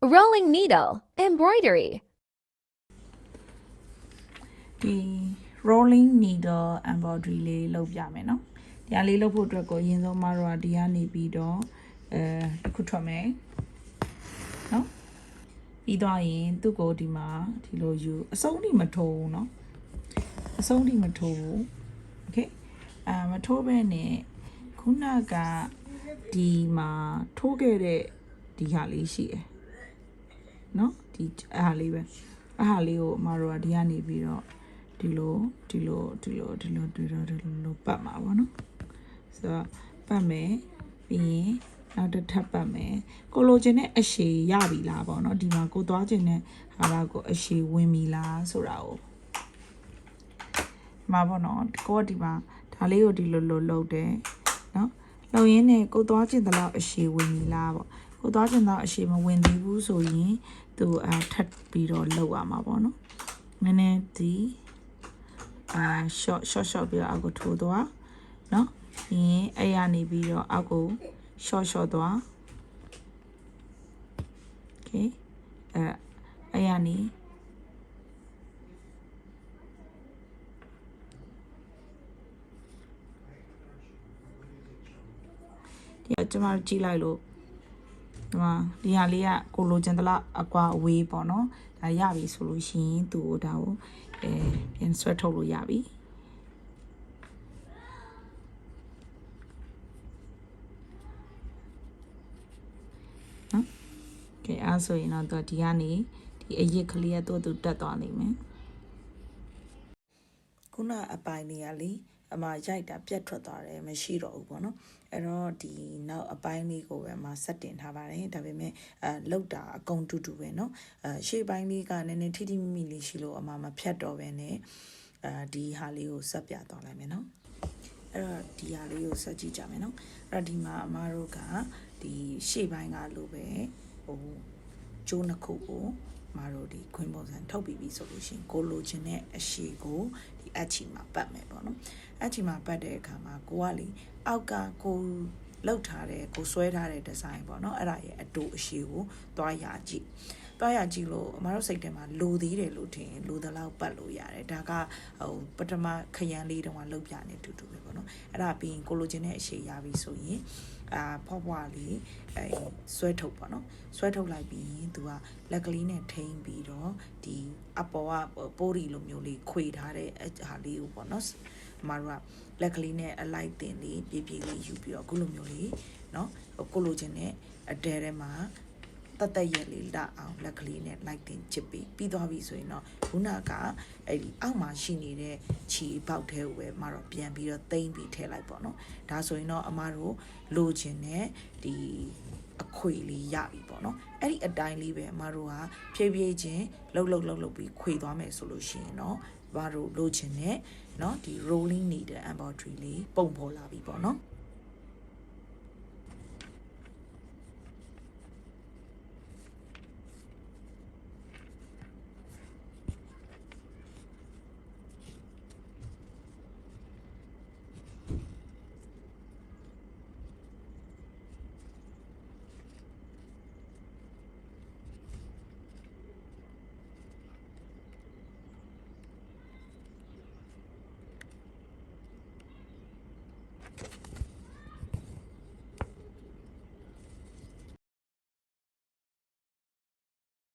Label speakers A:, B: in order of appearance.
A: rolling needle, embroidery.
B: ဒီ rolling needle embroidery လေးလုပ်ပြမယ်နော်ဒီဟာလေးလုပ်ဖို့အတွက်ကိုအရင်ဆုံးမတို့ကဒီကနေပြီးတော့တစ်ခုထွက်မယ်နော်ပြီးတော့ရင်သူ့ကိုဒီမှာဒီလိုယူအစုံထိမထိုးဘူးနော်အစုံထိမထိုးဘူး okay မထိုးဘဲနဲ့ခုနကဒီမှာထိုးခဲ့တဲ့ဒီဟာလေးရှိတယ်နော်ဒီအဲ့ဟာလေးပဲအဲ့ဟာလေးကိုအမတို့ကဒီကနေပြီးတော့ဒီလိုပတ်မှာပေါ့နော်ဆိုတော့ပတ်မယ်ပြီးရင်နောက်တစ်ထပ်ပတ်မယ်ကိုလိုချင်တဲ့အရှည်ရပြီလားပေါ့နော်ဒီမှာကိုသွားချင်တဲ့ဟာလားကိုအရှည်ဝင်ပြီလားဆိုတာကိုမှာပေါ့နော်ကိုကဒီမှာဒါလေးကိုဒီလိုလုပ်တယ်နော်လုပ်ရင်းနဲ့ကိုသွားချင်တဲ့လောက်အရှည်ဝင်ပြီလားပေါ့ကိုသွားချင်တော့အရှည်မဝင်သေးဘူးဆိုရင်သူထပ်ပြီးတော့လုပ်ရမှာပေါ့နော်နည်းနည်းဒီshort ပြီးတော့အောက်ကိုထိုးသွားနော်ပြီးရင်အဲ့ရနေပြီးတော့အောက်ကို short သွား okay အဲ့ရနေဒီကျမတို့ကြည့်လိုက်လို့ဒီဟာလေးကကိုလိုချင်တဲ့လောက်အကွာအဝေးပေါ့နော်ဒါရပြီဆိုလို့ရှိရင်သူ့ကိုဒါကိုပြန်ဆွဲထုတ်လို့ရပြီနော်ကဲအဲ့ဆိုရင်တော့ဒီကနေဒီအရစ်ကလေးကသူ့တက်သွားနိုင်မယ်ခုနအပိုင်းလေးကလေအမရိုက်တာပြတ်ထွက်သွားတယ်မရှိတော့ဘူးပေါ့နော်အဲ့တော့ဒီနောက်အပိုင်းလေးကိုပဲအမဆက်တင်ထားပါတယ်ဒါပေမဲ့လောက်တာအကုန်တူတူပဲเนาะရှေ့ပိုင်းလေးကနည်းနည်းထိထိမိမိလေးရှိလို့အမမဖြတ်တော့ပဲနဲ့ဒီဟာလေးကိုဆက်ပြသွားလိုက်မယ်เนาะအဲ့တော့ဒီဟာလေးကိုဆက်ကြည့်ကြမယ်เนาะအဲ့တော့ဒီမှာအမတို့ကဒီရှေ့ပိုင်းကလို့ပဲဟိုကျိုးနှစ်ခုကိုမတို့ဒီခွင်းပုံစံထုတ်ပြီးပြီဆိုလို့ရှိရင်ကိုလိုချင်တဲ့အရှည်ကိုဒီအချီမှာပတ်မယ်ပေါ့နော်အချီမှာပတ်တဲ့အခါမှာကိုကလေအောက်ကကိုလောက်ထားတဲ့ကိုဆွဲထားတဲ့ဒီဇိုင်းပေါ့နော်အဲ့ဒါရဲ့အတူအရှည်ကိုသွားရကြည့်လို့အမတို့စိတ်ထဲမှာလိုသေးတယ်လို့ထင်လိုသလောက်ပတ်လို့ရတယ်ဒါကဟိုပထမခရမ်းလေးတုန်းကလောက်ပြနေတူတူပဲပေါ့နော်အဲ့ဒါပြီးရင်ကိုလိုချင်တဲ့အရှည်ရပြီဆိုရင်ဖွားဖွားလေးဆွဲထုတ်ပေါ့နော်ဆွဲထုတ်လိုက်ပြီးရင်သူကလက်ကလေးနဲ့ထိန်းပြီးတော့ဒီအပေါ်ကပိုးရီလိုမျိုးလေးခွေထားတဲ့ဟာလေးကိုပေါ့နော်အမတို့ကလက်ကလေးနဲ့အလိုက်တင်လေးပြေးလေးယူပြီးတော့အခုလိုမျိုးလေးเนาะကိုလိုချင်တဲ့အတဲထဲမှာတက်ရက်လေးလာအောင်လက်ကလေးနဲ့လိုက်တင်ချစ်ပြီးသွားပြီဆိုရင်တော့ခုနကအဲ့ဒီအောက်မှာရှိနေတဲ့ခြေပေါက်ထဲကိုပဲမတော့ပြန်ပြီးတော့တိမ့်ပြီးထည့်လိုက်ပေါ့နော်ဒါဆိုရင်တော့အမတို့လိုချင်တဲ့ဒီအခွေလေးရပြီပေါ့နော်အဲ့ဒီအတိုင်းလေးပဲအမတို့ကဖြည်းဖြည်းချင်းလှုပ်ပြီးခွေသွားမယ်ဆိုလို့ရှိရင်တော့မတို့လိုချင်တဲ့เนาะဒီ rolling needle embroidery လေးပုံပေါ်လာပြီပေါ့နော်